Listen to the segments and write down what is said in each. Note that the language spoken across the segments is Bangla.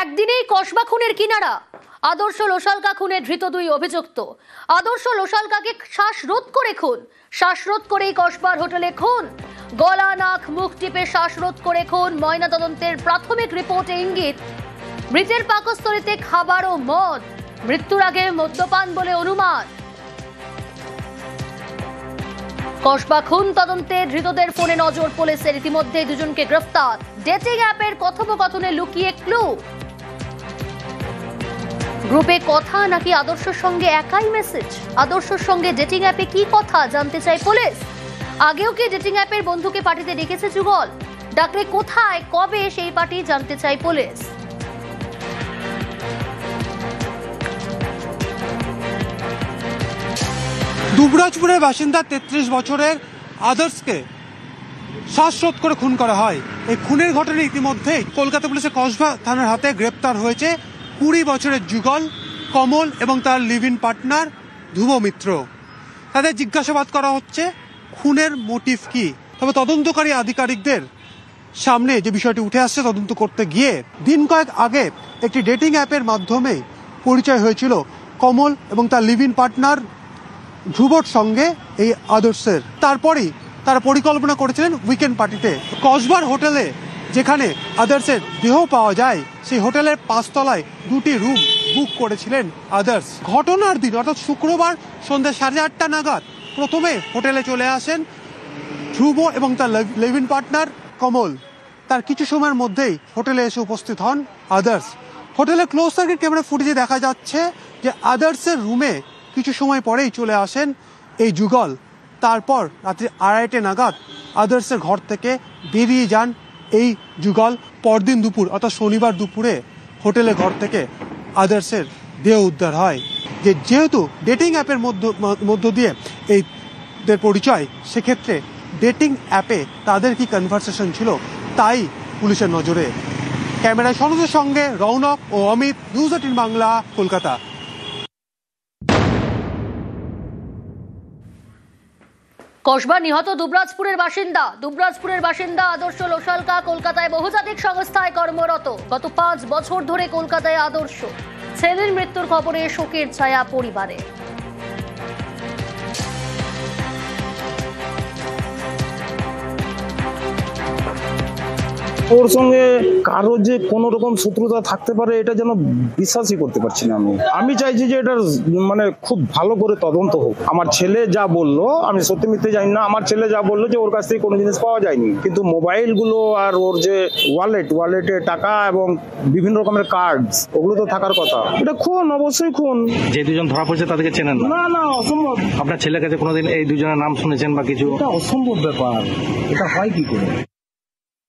একদিনেই কসবা খুনের কিনারা। আদর্শ লোসালকা খুনে ধৃত দুই অভিযুক্ত। আদর্শ লোসালকাকে শ্বাসরোধ করে খুন, শ্বাসরোধ করেই কসবার হোটেলে খুন। গলা নাক মুখ টিপে শ্বাসরোধ করে খুন। ময়নাতদন্তের প্রাথমিক রিপোর্টে ইঙ্গিত মৃতের পাকস্থলীতে খাবার ও মদ, মৃত্যুর আগে মদ্যপান বলে অনুমান। কসবা খুন তদন্তে ধৃতদের ফোনে নজর পুলিশের। ইতিমধ্যে দুজনকে গ্রেফতার। ডেটিং অ্যাপের কথোপকথনে লুকিয়ে ক্লু। গ্রুপে কথা নাকি আদর্শের সঙ্গে একাই মেসেজ? আদর্শের সঙ্গে ডেটিং অ্যাপে কি কথা জানতে চায় পুলিশ। আগেও কি ডেটিং অ্যাপের বন্ধুকে পার্টিতে ডেকেছে যুগল? ডাকলে কোথায়, কবে সেই পার্টি জানতে চায় পুলিশ। দুবরাজপুরের বাসিন্দা 33 বছরের আদর্শকে শ্বাসরোধ করে খুন করা হয়। এই খুনের ঘটনায় ইতিমধ্যে কলকাতা পুলিশের কসবা থানার হাতে গ্রেপ্তার হয়েছে 20 বছরের যুগল কমল এবং তার লিভ ইন পার্টনার ধ্রুব মিত্র। তাদের জিজ্ঞাসাবাদ করা হচ্ছে খুনের মোটিভ কি। তবে তদন্তকারী আধিকারিকদের সামনে যে বিষয়টি উঠে আসছে, তদন্ত করতে গিয়ে দিন কয়েক আগে একটি ডেটিং অ্যাপের মাধ্যমে পরিচয় হয়েছিল কমল এবং তার লিভ ইন পার্টনার ধ্রুবর সঙ্গে এই আদর্শের। তারপরেই তারা পরিকল্পনা করেছিলেন উইকেন্ড পার্টিতে। কসবার হোটেলে যেখানে আদর্শের দেহ পাওয়া যায়, সেই হোটেলের 5 তলায় 2টি রুম বুক করেছিলেন আদর্শ। ঘটনার দিন অর্থাৎ শুক্রবার সন্ধ্যা 8:30 নাগাদ প্রথমে হোটেলে চলে আসেন ধ্রুব এবং তার লিভ ইন পার্টনার কমল। তার কিছু সময়ের মধ্যেই হোটেলে এসে উপস্থিত হন আদর্শ। হোটেলের ক্লোজ সার্কিট ক্যামেরা ফুটেজে দেখা যাচ্ছে যে আদর্শের রুমে কিছু সময় পরেই চলে আসেন এই যুগল। তারপর রাত্রি 2:30 নাগাদ আদর্শের ঘর থেকে বেরিয়ে যান এই যুগল। পরদিন দুপুর অর্থাৎ শনিবার দুপুরে হোটেলের ঘর থেকে আদর্শের দেহ উদ্ধার হয়। যেহেতু ডেটিং অ্যাপের মধ্য দিয়ে এইদের পরিচয়, সেক্ষেত্রে ডেটিং অ্যাপে তাদের কি কনভারসেশন ছিল তাই পুলিশের নজরে। ক্যামেরায় সনদের সঙ্গে রৌনক ও অমিত, নিউজ 18 বাংলা, কলকাতা। কসবা নিহত দুবরাজপুরের বাসিন্দা আদর্শ লোসালকা কলকাতায় বহুজাতিক সংস্থায় কর্মরত। গত 5 বছর ধরে কলকাতায় আদর্শ। ছেলের মৃত্যুর খবরে শোকের ছায়া পরিবারে। ওর সঙ্গে কারো যে কোনো রকম শত্রুতা থাকতে পারে এটা যেন বিশ্বাসই করতে পারছি না। আমি চাইছি যে এটা মানে খুব ভালো করে তদন্ত হোক। আমার ছেলে যা বললো, আমি সত্যি মিথ্যে জানি না, আমার ছেলে যা বললো যে ওর কাছ থেকে কোনো জিনিস পাওয়া যায়নি, কিন্তু মোবাইলগুলো আর ওর যে ওয়ালেটে টাকা এবং বিভিন্ন রকমের কার্ডস, ওগুলো তো থাকার কথা। এটা খুন, অবশ্যই খুন। যে দুজন ধরা পড়েছে তাদেরকে চেনেন না? না, অসম্ভব। আপনার ছেলের কাছে কোনোদিন এই দুজনের নাম শুনেছেন বা কিছু? এটা অসম্ভব ব্যাপার, এটা হয় কি করে?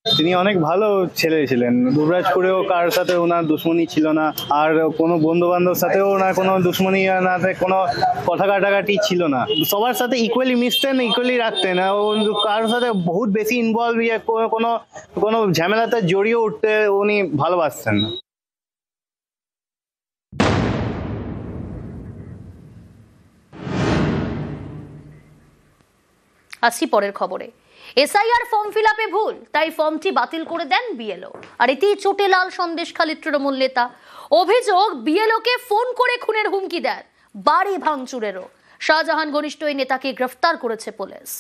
তিনি অনেক ভালো ছেলে ছিলেন। দুবরাজপুরেও কার সাথে ওনার দুশ্মনী ছিল না, আর কোনো বন্ধু বান্ধব সাথেও ওনার কোনো দুশ্মনী না, কোনো কথা কাটাকাটি ছিল না। সবার সাথে ইকুয়ালি মিশতেন, ইকুয়ালি রাখতেন। কার সাথে বহুত বেশি ইনভলভ কোনো ঝামেলাতে জড়িয়ে উঠতে উনি ভালোবাসতেন না। আসছি পরের খবরে। এসআইআর ফর্ম ফিল আপে ভুল, তাই ফর্মটি বাতিল করে দেন বিএলও। আর এতেই চোটে লাল সন্দেশখালীর তৃণমূল নেতা। অভিযোগ, বিএলওকে ফোন করে খুনের হুমকি দেন, বাড়ি ভাঙচুরেরও। শাহজাহান ঘনিষ্ঠ এই নেতাকে গ্রেফতার করেছে পুলিশ।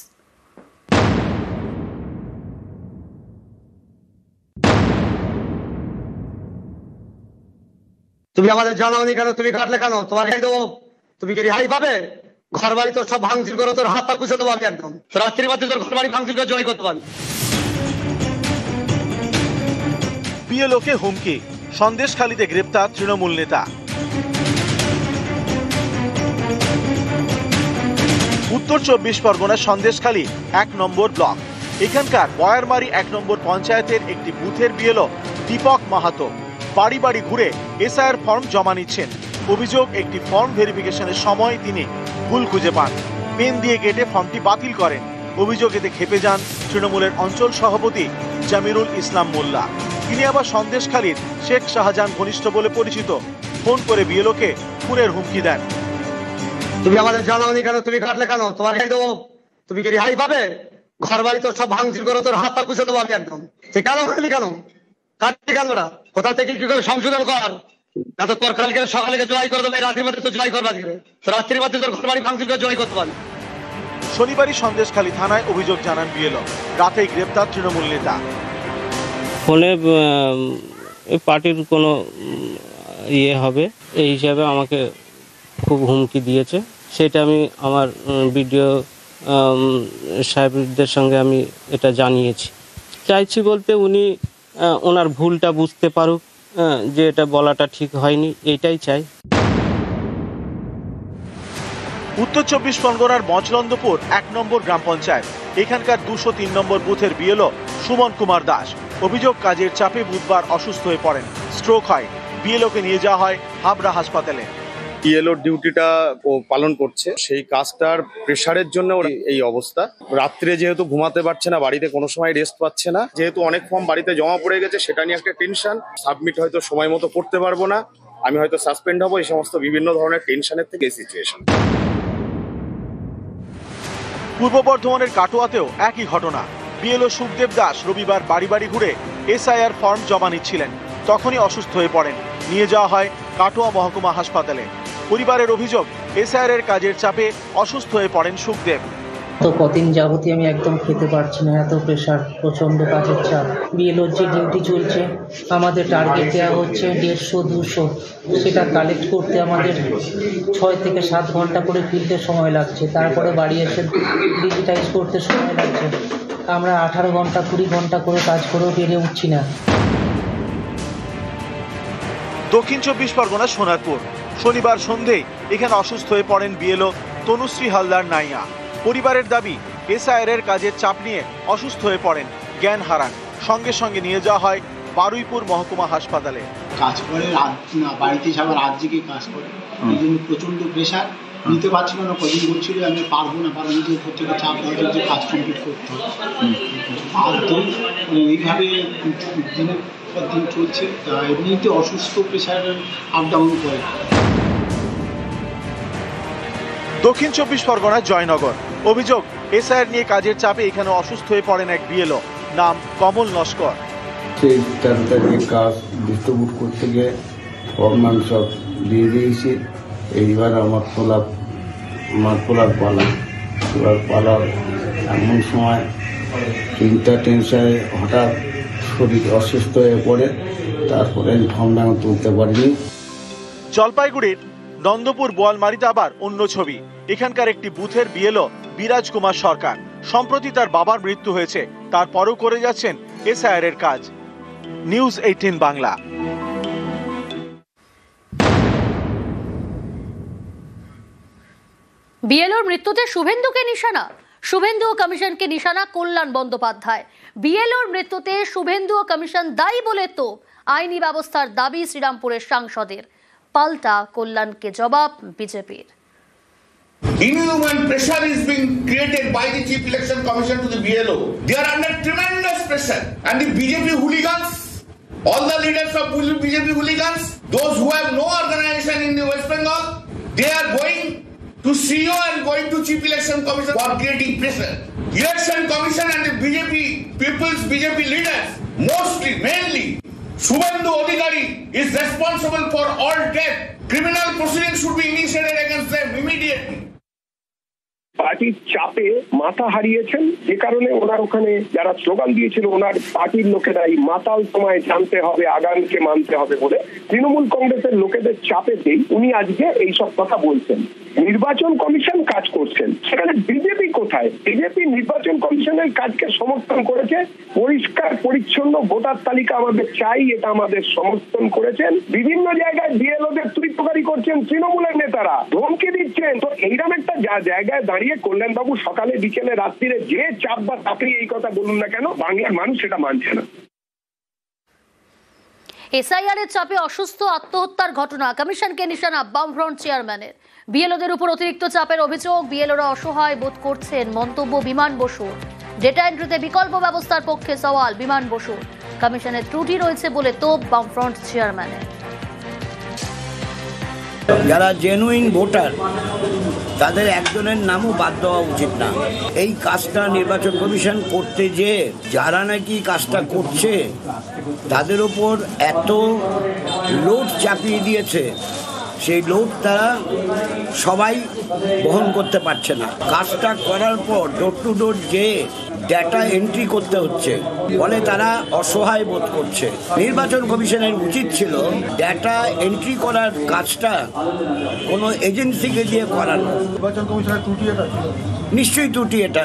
তুমি আমাদের জানাওনি কেন? তুমি কাটলে কেন? তোমার দেবো, তুমি কি রেহাই পাবে? ঘর বাড়ি তোর সব ভাঙচুর করে তোর হাত পা কুচে দেবো আমি একদম। রাত্রির মধ্যে তোর ঘর বাড়ি ভাঙচুর করে জয় করতে পারি। বিএলওকে হুমকি, সন্দেশখালীতে গ্রেপ্তার তৃণমূল নেতা। উত্তর 24 পরগনার সন্দেশখালী 1 নম্বর ব্লক। এখানকার বয়ারমারি 1 নম্বর পঞ্চায়েতের একটি বুথের বিএলও দীপক মাহাতো বাড়ি বাড়ি ঘুরে এসআইআর ফর্ম জমা নিচ্ছেন। অভিযোগ, একটি ফর্ম ভেরিফিকেশনের সময় তিনি ভুল খুঁজে পান, পেন দিয়ে কেটে ফর্মটি বাতিল করেন। অভিযোগ, এতে ক্ষেপে যান তৃণমূলের অঞ্চল সভাপতি জামিরুল ইসলাম মোল্লা। তিনি আবার সন্দেশখালীর শেখ শাহজাহান ঘনিষ্ঠ বলে পরিচিত। ফোন করে বিএলওকে খুনের হুমকি দেন। তুমি আমাদের জানাওনি কেন? তুমি কাটলে কেন? তোমার দেবো, তুমি কি রেহাই পাবে? ঘর বাড়ি তোর সব ভাঙচুর করে তোর হাত পা কুচে দেবো আমি একদম। সে কেন করলি? কেন কাটলি? কেন ওরা কোথা থেকে কি করে সংশোধন কর, না তো তোর কালকে সকালে জয় করে দেবে, রাত্রির মধ্যে তো জয় করবা কি করে? তো রাত্রির মধ্যে তোর ঘর বাড়ি ভাঙচুর করে জয় করতে পারবি। শনিবারই সন্দেশখালী থানায় অভিযোগ জানান বিএলও। রাতেই গ্রেপ্তার তৃণমূল নেতা। ফোনে পার্টির কোনো ইয়ে হবে এই হিসাবে আমাকে খুব হুমকি দিয়েছে। সেটা আমি আমার বিডিও সাহেবদের সঙ্গে আমি এটা জানিয়েছি। চাইছি বলতে উনি ওনার ভুলটা বুঝতে পারুক, যে এটা বলাটা ঠিক হয়নি, এইটাই চাই। উত্তর 24 পরগনার মচলন্দপুর 1 নম্বর গ্রাম পঞ্চায়েত, এখানকার 203 নম্বর বুথের বিএলও সুমন কুমার দাস। অভিযোগ কাজের চাপে বুধবার অসুস্থ হয়ে পড়েন, স্ট্রোক হয়। বিএলওকে নিয়ে যাওয়া হয় হাবড়া হাসপাতালে। বিএলওর ডিউটিটা ও পালন করছে, সেই কাজটার প্রেশারের জন্য ওর এই অবস্থা। রাত্রে যেহেতু ঘুমাতে পারছে না, বাড়িতে কোনো সময় রেস্ট পাচ্ছে না, যেহেতু অনেক ফর্ম বাড়িতে জমা পড়ে গেছে, সেটা নিয়ে একটা টেনশন। সাবমিট হয়তো সময় মতো করতে পারবো না, আমি হয়তো সাসপেন্ড হবো, এই সমস্ত বিভিন্ন ধরনের টেনশনের থেকে এই সিচুয়েশন। পূর্ব বর্ধমানের কাটোয়াতেও একই ঘটনা। বিএলও সুখদেব দাস রবিবার বাড়ি বাড়ি ঘুরে এসআইআর ফর্ম জমা নিচ্ছিলেন, তখনই অসুস্থ হয়ে পড়েন। নিয়ে যাওয়া হয় কাটোয়া মহকুমা হাসপাতালে। পরিবারের অভিযোগ, এসআইআর এর কাজের চাপে অসুস্থ হয়ে পড়েন সুখদেব। তো কদিন যাবতীয় আমি একদম খেতে পারছি না, এত প্রেশার, প্রচণ্ড কাজের চাপ। বিএলওর যে ডিউটি চলছে, আমাদের টার্গেট দেওয়া হচ্ছে 150-200, সেটা কালেক্ট করতে আমাদের 6 থেকে 7 ঘন্টা করে ফিরতে সময় লাগছে। তারপরে বাড়ি এসে ডিজিটাইজ করতে সময় লাগছে। আমরা 18 ঘন্টা 20 ঘন্টা করে কাজ করেও পেরে উঠছি না। দক্ষিণ 24 পরগনা সোনারপুর, শনিবার সন্ধেয় এখানে অসুস্থ হয়ে পড়েন বিএলও তনুশ্রী হালদার নাইয়া। পরিবারের দাবি, এসআইআর এর কাজের চাপ নিয়ে অসুস্থ হয়ে পড়েন, জ্ঞান হারান। সঙ্গে সঙ্গে নিয়ে যাওয়া হয় বারুইপুর মহকুমা হাসপাতালে। কাজ করে বাড়িতে সবার রাত জেগে কাজ করে, এই জন্য প্রচন্ড প্রেশার নিতে পারছিল না। কদিন বলছিল আমি পারবো না, কারণ নিজের উপর থেকে চাপ দেওয়া যে কাজ কমপ্লিট করতে হবে। আর তো এইভাবে দিনের পর দিন চলছে। এমনিতে অসুস্থ, প্রেশার আপ ডাউন করে। দক্ষিণ 24 পরগনার জয়নগর, অভিযোগ এসআইআর নিয়ে কাজের চাপে এখানে অসুস্থ হয়ে পড়েন এক বিএলও, নাম কমল নস্কর। সেই তাড়াতাড়ি কাজ ডিস্ট্রিবিউট করতে গিয়ে ফর্মান সব দিয়ে দিয়েছি। এইবার আমার তোলার পালা এমন সময় চিন্তা টেনশনে হঠাৎ শরীর অসুস্থ হয়ে পড়ে, তারপরে আমি ফর্মটা তুলতে পারিনি। জলপাইগুড়ির নন্দপুর বোয়ালমারিতে আবার অন্য ছবি। এখানকার একটি বুথের বিএলও বিরাজ কুমার সরকার। সম্প্রতি তার বাবার মৃত্যু হয়েছে, তারপরও করে যাচ্ছেন এসআইআর এর কাজ। নিউজ 18 বাংলা। বিএলওর মৃত্যুতে শুভেন্দুকে নিশানা, শুভেন্দু ও কমিশনকে নিশানা কল্যাণ বন্দ্যোপাধ্যায়। বিএলওর মৃত্যুতে শুভেন্দু ও কমিশন দায়ী বলে তো আইনি ব্যবস্থার দাবি শ্রীরামপুরের সাংসদের। পাল্টা কল্যাণকে জবাব বিজেপির। Inhuman pressure is being created by the Chief Election Commission to the BLO. They are under tremendous pressure. And the BJP hooligans, all the leaders of BJP hooligans, those who have no organization in the West Bengal, they are going to CEO and going to Chief Election Commission for creating pressure. Election Commission and the BJP leaders, mainly, Subhendu Adhikari is responsible for all death. Criminal proceedings should be initiated against them immediately. পার্টির চাপে মাথা হারিয়েছেন, যে কারণে ওনার ওখানে যারা স্লোগান দিয়েছিল ওনার পার্টির লোকেরাই মাতাল তোমায় জানতে হবে, আগামীকে মানতে হবে বলে তৃণমূল কংগ্রেসের লোকেদের চাপেতেই উনি আজকে এইসব কথা বলছেন। নির্বাচন কমিশন কাজ করছেন, সেখানে বিজেপি কোথায়? বিজেপি নির্বাচন কমিশনের কাজকে সমর্থন করেছে। পরিষ্কার পরিচ্ছন্ন ভোটার তালিকা আমাদের চাই, এটা আমাদের সমর্থন করেছেন। বিভিন্ন জায়গায় বিএলওদের তুলিতকারী করছেন তৃণমূলের নেতারা, ধমকি দিচ্ছেন। তো এইরকম একটা জায়গায় দাঁড়িয়ে কল্যাণবাবু সকালে বিকেলে রাত্রিরে যে চাপ বা তাপড়ি এই কথা বলুন না কেন, বাংলার মানুষ সেটা মানছে না। এসআইআর এর চাপে অসুস্থ আত্মহত্যার ঘটনা, কমিশনকে নিশানা বামফ্রন্ট চেয়ারম্যানের। বিএলওদের উপর অতিরিক্ত চাপের অভিযোগ, বিএলওরা অসহায় বোধ করছেন, মন্তব্য বিমান বসুর। ডেটা এন্ট্রিতে বিকল্প ব্যবস্থার পক্ষে সওয়াল বিমান বসুর। কমিশনের ত্রুটি রয়েছে বলে তোপ বামফ্রন্ট চেয়ারম্যানের। যারা জেনুইন ভোটার তাদের একজনের নামও বাদ দেওয়া উচিত না। এই কাজটা নির্বাচন কমিশন করতে যে যারা নাকি কাজটা করছে তাদের ওপর এত লোড চাপিয়ে দিয়েছে, সেই লোড তারা সবাই বহন করতে পারছে না। কাজটা করার পর ডোর টু ডোর যে ডেটা এন্ট্রি করতে হচ্ছে, ফলে তারা অসহায় বোধ করছে। নির্বাচন কমিশনের উচিত ছিল ডেটা এন্ট্রি করার কাজটা কোনো এজেন্সিকে দিয়ে করানো। নির্বাচন কমিশনের ত্রুটি এটা, নিশ্চয়ই ত্রুটি এটা।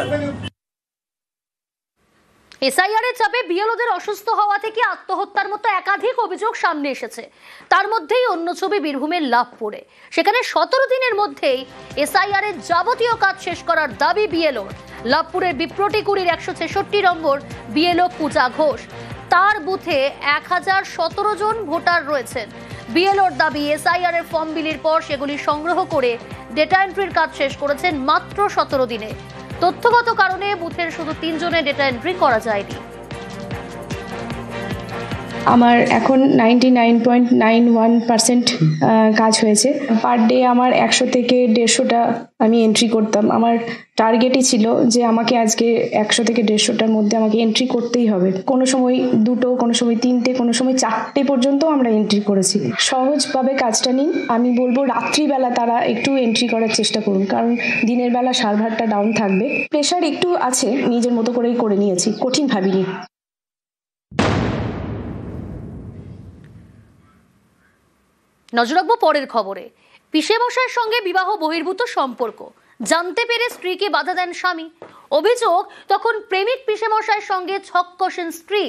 এসআইআর এর চাপে বিএলওদের অসুস্থ হওয়া থেকে আত্মহত্যার মতো একাধিক অভিযোগ সামনে এসেছে। তার মধ্যেই অন্য ছবি বীরভূমের লাভপুরে। সেখানে 17 দিনের মধ্যেই এসআইআর এর যাবতীয় কাজ শেষ করার দাবি বিএলওর। লাভপুরের বিপ্রটিকুড়ির 166 নম্বর বিএলও পূজা ঘোষ, তার বুথে 1017 জন ভোটার রয়েছেন। বিএলওর দাবি এসআইআর এর ফর্ম বিলির পর সেগুলি সংগ্রহ করে ডেটা এন্ট্রির কাজ শেষ করেছেন মাত্র 17 দিনে। তথ্যগত কারণে বুথের শুধু 3 জনের ডেটা এন্ট্রি করা যায়নি। আমার এখন 99.91% কাজ হয়েছে। পার ডে আমার 100 থেকে 150টা আমি এন্ট্রি করতাম। আমার টার্গেটই ছিল যে আমাকে আজকে 100 থেকে 150টার মধ্যে আমাকে এন্ট্রি করতেই হবে। কোনো সময় 2টো, কোনো সময় 3টে, কোনো সময় 4টে পর্যন্ত আমরা এন্ট্রি করেছি। সহজভাবে কাজটা নিন। আমি বলবো রাত্রিবেলা তারা একটু এন্ট্রি করার চেষ্টা করুন, কারণ দিনের বেলা সার্ভারটা ডাউন থাকবে। প্রেশার একটু আছে, নিজের মতো করেই করে নিয়েছি, কঠিন ভাবিনি। নজর রাখবো পরের খবরে। পিসেমশাইয়ের সঙ্গে বিবাহ বহির্ভূত সম্পর্ক জানতে পেরে স্ত্রীকে বাধা দেন স্বামী। অভিযোগ, তখন প্রেমিক পিসেমশাইয়ের সঙ্গে ছক কষেন স্ত্রী।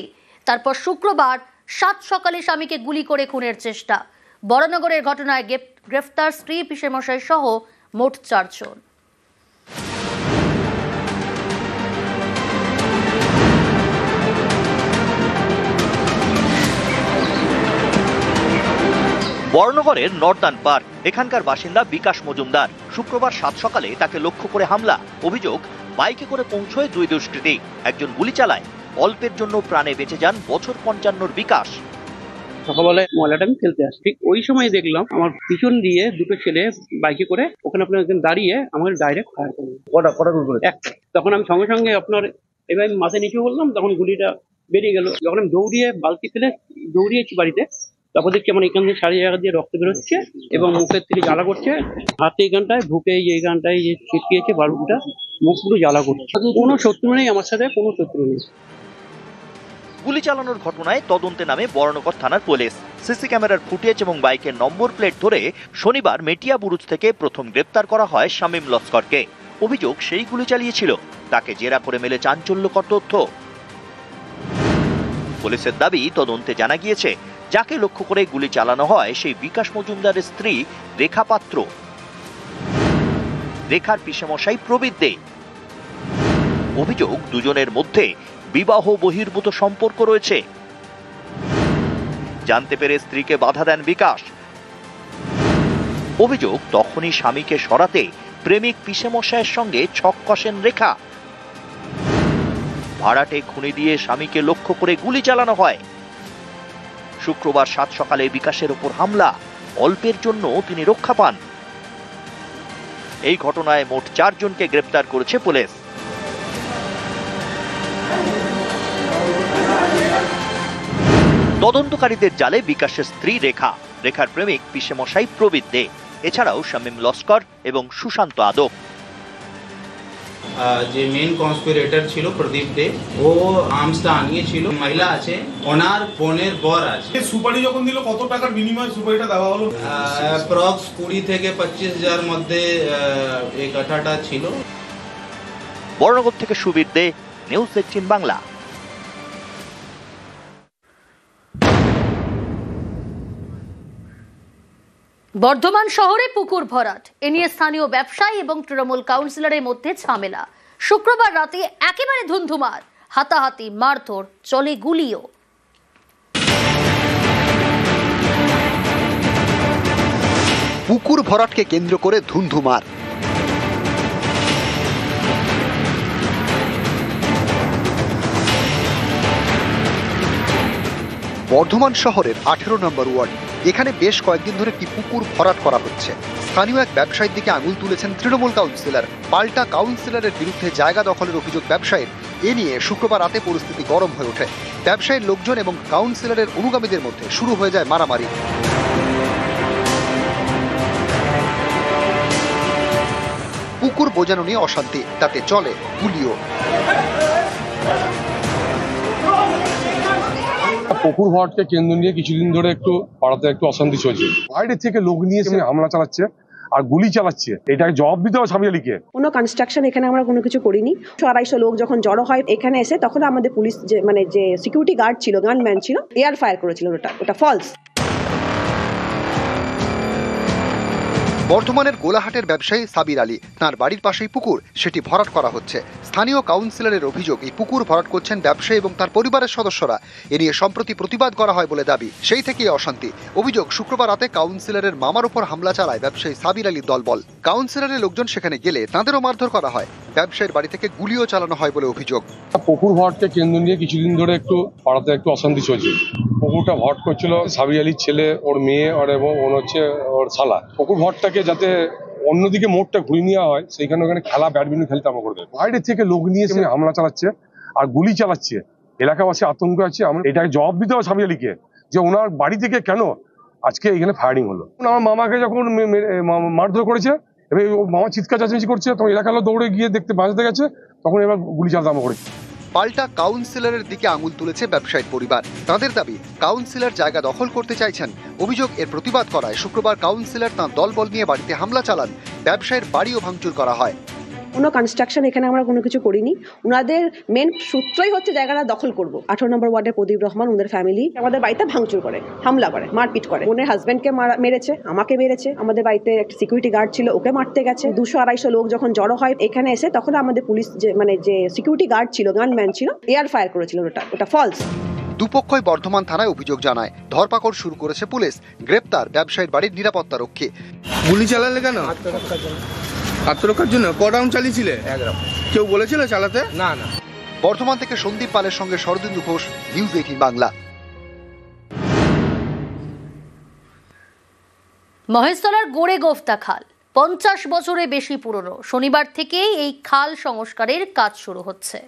তারপর শুক্রবার 7 সকালে স্বামীকে গুলি করে খুনের চেষ্টা। বরানগরের ঘটনায় গ্রেফতার স্ত্রী, পিসেমশাই সহ মোট 4 জন। বর্ণগরের নর্দান পার্ক, এখানকার বাসিন্দা বিকাশ মজুমদার। শুক্রবার 7 সকালে তাকে লক্ষ্য করে হামলা। অভিযোগ, বাইকে করে পৌঁছয় 2 দুষ্কৃতী, একজন গুলি চালায়। অল্পের জন্য প্রাণে বেঁচে যান বছর 55 বিকাশ। সকালবেলায় ময়লাটা আমি ফেলতে আসি, ঠিক ওই সময় দেখলাম আমার পিছন দিয়ে 2টো ছেলে বাইকে করে ওখানে আপনার একজন দাঁড়িয়ে আমার ডাইরেক্ট ফায়ার করলো। তখন আমি সঙ্গে সঙ্গে আপনার এবার মাথায় নিচু বললাম, তখন গুলিটা বেরিয়ে গেল। যখন আমি দৌড়িয়ে বালতি ফেলে দৌড়িয়েছি বাড়িতে, তারপর দেখছি আমার এখান থেকে 4 জায়গা দিয়ে রক্ত বেরোচ্ছে এবং মুখের থেকে জ্বালা করছে। হাতে এইখানটায়, বুকে এইখানটায় যে ছিটকিয়েছে বারুদটা, মুখ পুরো জ্বালা করছে। কোনো শত্রু নেই আমার সাথে, কোনো শত্রু নেই। গুলি চালানোর ঘটনায় তদন্তে নামে বরানগর থানার পুলিশ। সিসি ক্যামেরার ফুটেজ এবং বাইকের নম্বর প্লেট ধরে শনিবার মেটিয়া বুরুজ থেকে প্রথম গ্রেপ্তার করা হয় শামীম লস্করকে। অভিযোগ, সেই গুলি চালিয়েছিল। তাকে জেরা করে মেলে চাঞ্চল্যকর তথ্য। পুলিশের দাবি, তদন্তে জানা গিয়েছে যাকে লক্ষ্য করে গুলি চালানো হয় সেই বিকাশ মজুমদারের স্ত্রী রেখা পাত্র। রেখার পিসেমশাই প্রবীর দে। অভিযোগ, দুজনের মধ্যে বিবাহ বহির্ভূত সম্পর্ক রয়েছে। জানতে পেরে স্ত্রীকে বাধা দেন বিকাশ। অভিযোগ, তখনই স্বামীকে সরাতে প্রেমিক পিসেমশাইয়ের সঙ্গে ছক কষেন রেখা। ভাড়াটে খুনি দিয়ে স্বামীকে লক্ষ্য করে গুলি চালানো হয়। শুক্রবার 7 সকালে বিকাশের উপর হামলা। অল্পের জন্য তিনি রক্ষা পান। এই ঘটনায় মোট 4 জনকে গ্রেপ্তার করেছে পুলিশ। তদন্তকারীদের জালে বিকাশের স্ত্রী রেখা, রেখার প্রেমিক পিসেমশাই প্রবীর দে, এছাড়াও শামীম লস্কর এবং সুশান্ত আদক। যে মেন কনস্পিরেটর ছিল প্রদীপ দে, ও আর্মসটা আনিয়েছিল। মহিলা আছে, ওনার বোনের বর আছে। সুপারি যখন দিল, কত টাকার বিনিময়ে সুপারিটা দেওয়া হলো? অ্যাপ্রক্স 20 থেকে 25,000 মধ্যে এই কথাটা ছিল। বর্ণগর থেকে সুবীর দে, নিউজ 18 বাংলা। বর্ধমান শহরে পুকুর ভরাট, এ নিয়ে স্থানীয় ব্যবসায়ী এবং তৃণমূল কাউন্সিলরের মধ্যে ঝামেলা। শুক্রবার রাতে একেবারে ধুন্ধুমার, হাতাহাতি, মারধর, চলে গুলিও। পুকুর ভরাটকে কেন্দ্র করে ধুন্ধুমার। বর্ধমান শহরের 18 নম্বর ওয়ার্ড এখানে বেশ কয়েকদিন ধরে একটি পুকুর ভরাট করা হচ্ছে। স্থানীয় এক ব্যবসায়ীর দিকে আঙুল তুলেছেন তৃণমূল কাউন্সিলর। পাল্টা কাউন্সিলরের বিরুদ্ধে জায়গা দখলের অভিযোগ ব্যবসায়ীর। এ নিয়ে শুক্রবার রাতে পরিস্থিতি গরম হয়ে ওঠে। ব্যবসায়ীর লোকজন এবং কাউন্সিলরের অনুগামীদের মধ্যে শুরু হয়ে যায় মারামারি। পুকুর বোঝানো নিয়ে অশান্তি, তাতে চলে গুলিও। পুকুর ভরাটকে কেন্দ্র নিয়ে কিছুদিন ধরে একটু পাড়াতে একটু অশান্তি চলছে। বাইরে থেকে লোক নিয়ে এসে হামলা চালাচ্ছে আর গুলি চালাচ্ছে। এটাকে জবাব দিতে হবে সামি আলীকে। কোনো কনস্ট্রাকশন এখানে আমরা কোনো কিছু করিনি। 250 লোক যখন জড়ো হয় এখানে এসে, তখন আমাদের পুলিশ যে সিকিউরিটি গার্ড ছিল, গানম্যান ছিল, এয়ার ফায়ার করেছিল। ওটা ফলস। বর্ধমানের গোলাহাটের ব্যবসায়ী সাবির আলী, তার বাড়ির পাশেই পুকুর, সেটি ভরাট করা হচ্ছে। স্থানীয় কাউন্সিলরের অভিযোগ, এই পুকুর ভরাট করছেন ব্যবসায়ী এবং তার পরিবারের সদস্যরা। এ নিয়ে সম্প্রতি প্রতিবাদ করা হয় বলে দাবি। সেই থেকেই অশান্তি। অভিযোগ, শুক্রবার রাতে কাউন্সিলরের মামার উপর হামলা চালায় ব্যবসায়ী সাবির আলীর দলবল। কাউন্সিলরের লোকজন সেখানে গেলে তাঁদেরও মারধর করা হয়। ব্যবসায়ীর বাড়ি থেকে গুলিও চালানো হয় বলে অভিযোগ। পুকুর ভরাটকে কেন্দ্র নিয়ে কিছুদিন ধরে একটু পাড়াতে একটু অশান্তি চলছে। পুকুরটা ভরাট করছিল সাবির আলীর ছেলে, ওর মেয়ে, আর এবং হচ্ছে ওর শালা। পুকুর ভরাটটাকে যাতে অন্যদিকে মোড়টা ঘুরিয়ে নেওয়া হয়, সেইখানে ওখানে খেলা, ব্যাডমিন্টন খেলতে আমরা করবে। বাইরে থেকে লোক নিয়ে এসে হামলা চালাচ্ছে আর গুলি চালাচ্ছে। এলাকাবাসী আতঙ্ক আছে। আমরা এটাকে জবাব দিতে হবে সাবির আলীকে, যে ওনার বাড়ি থেকে কেন আজকে এখানে ফায়ারিং হলো। আমার মামাকে যখন মারধর করেছে, এবার মামা চিৎকার চেঁচামেচি করছে, তখন এলাকার লোক দৌড়ে গিয়ে দেখতে বাঁচতে গেছে, তখন এবার গুলি চালাতে আমরা করেছি। পাল্টা কাউন্সিলরের দিকে আঙুল তুলেছে ব্যবসায়ীর পরিবার। তাদের দাবি, কাউন্সিলর জায়গা দখল করতে চাইছেন। অভিযোগ, এর প্রতিবাদ করায় শুক্রবার কাউন্সিলর তাঁর দলবল নিয়ে বাড়িতে হামলা চালান। ব্যবসায়ীর বাড়িও ভাঙচুর করা হয়। কোনো কনস্ট্রাকশন এখানে আমরা কোনো কিছু করিনি। ওনাদের মেন সূত্রই হচ্ছে জায়গাটা দখল করব। 18 নম্বর ওয়ার্ডের প্রদীপ রহমান, ওদের ফ্যামিলি আমাদের বাড়িতে ভাঙচুর করে, হামলা করে, মারপিট করে। ওনার হাজবেন্ডকে মেরেছে, আমাকে মেরেছে। আমাদের বাড়িতে একটা সিকিউরিটি গার্ড ছিল, ওকে মারতে গেছে। 200-250 লোক যখন জড়ো হয় এখানে এসে, তখন আমাদের পুলিশ যে সিকিউরিটি গার্ড ছিল, গানম্যান ছিল, এয়ার ফায়ার করেছিল। ওটা ফলস। দুপক্ষই বর্ধমান থানায় অভিযোগ জানায়। ধরপাকড় শুরু করেছে পুলিশ। গ্রেপ্তার ব্যবসায়ীর বাড়ির নিরাপত্তা রক্ষী। গুলি চালালে কেন? আত্মরক্ষার জন্য। ক রাউন্ড চালিয়েছিলে? 1 রাউন্ড। কেউ বলেছিল চালাতে? না। বর্ধমান থেকে সন্দীপ পালের সঙ্গে শরদিন্দু ঘোষ, নিউজ 18 বাংলা। মহেশতলার গোড়ে গোফতা খাল 50 বছরের বেশি পুরনো। শনিবার থেকেই এই খাল সংস্কারের কাজ শুরু হচ্ছে।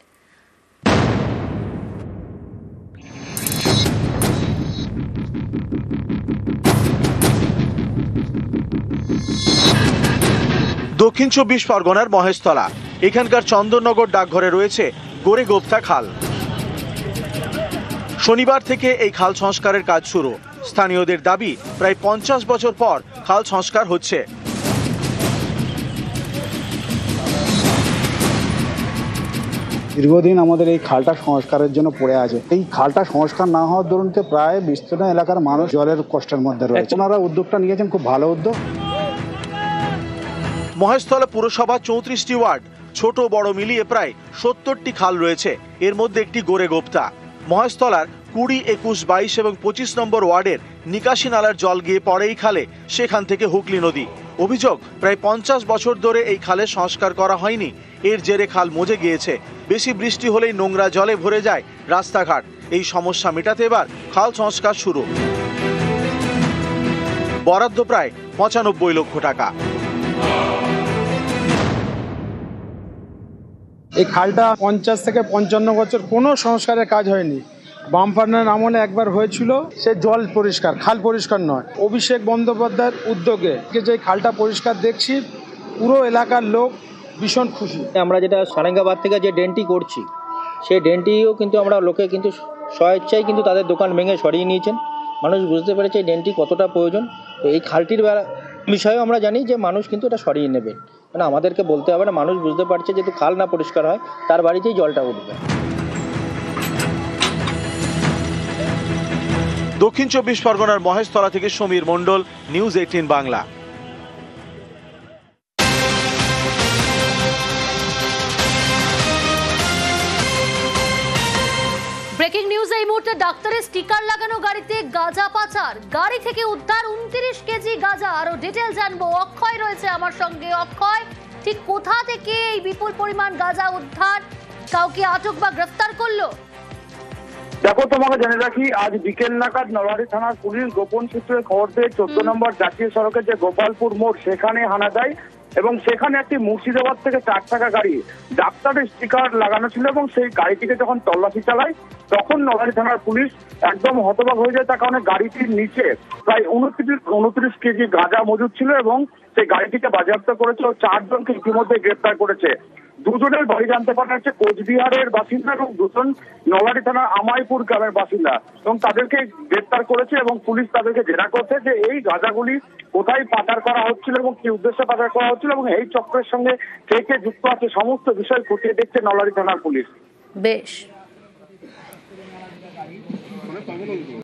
দক্ষিণ 24 পরগনার মহেশতলা, এখানকার চন্দননগর ডাকঘরে রয়েছে গোড়ে গোফতা খাল। শনিবার থেকে এই খাল সংস্কারের কাজ শুরু। স্থানীয়দের দাবি, প্রায় 50 বছর পর খাল সংস্কার হচ্ছে। দীর্ঘদিন আমাদের এই খালটা সংস্কারের জন্য পড়ে আছে। এই খালটা সংস্কার না হওয়ার দরুনতে প্রায় বিস্তীর্ণ এলাকার মানুষ জলের কষ্টের মধ্যে রয়েছে। ওনারা উদ্যোগটা নিয়েছেন, খুব ভালো উদ্যোগ। মহেশতলা পুরসভা 34টি ওয়ার্ড, ছোট বড় মিলিয়ে প্রায় 70টি খাল রয়েছে। এর মধ্যে একটি গোড়ে গোফতা। মহেশতলার 20, 21, 22 এবং 25 নম্বর ওয়ার্ডের নিকাশি নালার জল গিয়ে পড়ে এই খালে, সেখান থেকে হুগলি নদী। অভিযোগ, প্রায় 50 বছর ধরে এই খালের সংস্কার করা হয়নি। এর জেরে খাল মজে গিয়েছে। বেশি বৃষ্টি হলেই নোংরা জলে ভরে যায় রাস্তাঘাট। এই সমস্যা মেটাতে এবার খাল সংস্কার শুরু। বরাদ্দ প্রায় 95 লক্ষ টাকা। এই খালটা 50 থেকে 55 বছর কোনো সংস্কারের কাজ হয়নি। বামফ্রন্টের আমলে একবার হয়েছিল, সে জল পরিষ্কার, খাল পরিষ্কার নয়। অভিষেক বন্দ্যোপাধ্যায়ের উদ্যোগে যে খালটা পরিষ্কার দেখছি, পুরো এলাকার লোক ভীষণ খুশি। আমরা যেটা সারেঙ্গাবাদ থেকে যে ড্রেনটি করছি, সেই ড্রেনটিও কিন্তু আমরা লোকে কিন্তু স্বেচ্ছায় কিন্তু তাদের দোকান ভেঙে সরিয়ে নিয়েছেন। মানুষ বুঝতে পেরেছে এই ড্রেনটি কতটা প্রয়োজন। তো এই খালটির বিষয়েও আমরা জানি যে মানুষ কিন্তু এটা সরিয়ে নেবে, মানে আমাদেরকে বলতে হবে না। মানুষ বুঝতে পারছে যেহেতু খাল না পরিষ্কার হয়, তার বাড়িতেই জলটা উঠবে। দক্ষিণ 24 পরগনার মহেশতলা থেকে সমীর মণ্ডল, নিউজ 18 বাংলা। ব্রেকিং নিউজ এই মুহূর্তে। ডাক্তারের স্টিকার লাগানো গাড়িতে গাঁজা পাচার। গাড়ি থেকে উদ্ধার 29 কেজি গাঁজা। আরো ডিটেল জানবো, অক্ষয় রয়েছে আমার সঙ্গে। অক্ষয়, ঠিক কোথা থেকে এই বিপুল পরিমাণ গাঁজা উদ্ধার? কাউকে আটক বা গ্রেফতার করলো? দেখো, তোমাকে জেনে রাখি, আজ বিকেল নাগাদ নলহাটি থানার পুলিশ গোপন সূত্রে খবর পেয়ে 14 নম্বর জাতীয় সড়কের যে গোপালপুর মোড় সেখানে হানা দেয় এবং সেখানে একটি মুর্শিদাবাদ থেকে 4 চাকা গাড়ি ডাক্তারের স্টিকার লাগানো ছিল এবং সেই গাড়িটিকে যখন তল্লাশি চালায় তখন নলহাটি থানার পুলিশ একদম হতবাক হয়ে যায়। তার কারণে গাড়িটির নিচে প্রায় 29 কেজি গাঁজা মজুদ ছিল এবং সেই গাড়িটিকে বাজেয়াপ্ত করেছে ও 4 জনকে ইতিমধ্যে গ্রেপ্তার করেছে। 2 জনের বাড়ি জানতে পারা যাচ্ছে কোচবিহারের বাসিন্দা এবং 2 জন নলহাটি থানার আমাইপুর গ্রামের বাসিন্দা এবং তাদেরকে গ্রেপ্তার করেছে এবং পুলিশ তাদেরকে জেরা করছে যে এই গাঁজাগুলি কোথায় পাচার করা হচ্ছিল এবং কি উদ্দেশ্যে পাচার করা হচ্ছিল এবং এই চক্রের সঙ্গে কে কে যুক্ত আছে সমস্ত বিষয় খতিয়ে দেখছে নলহাটি থানার পুলিশ। বেশ।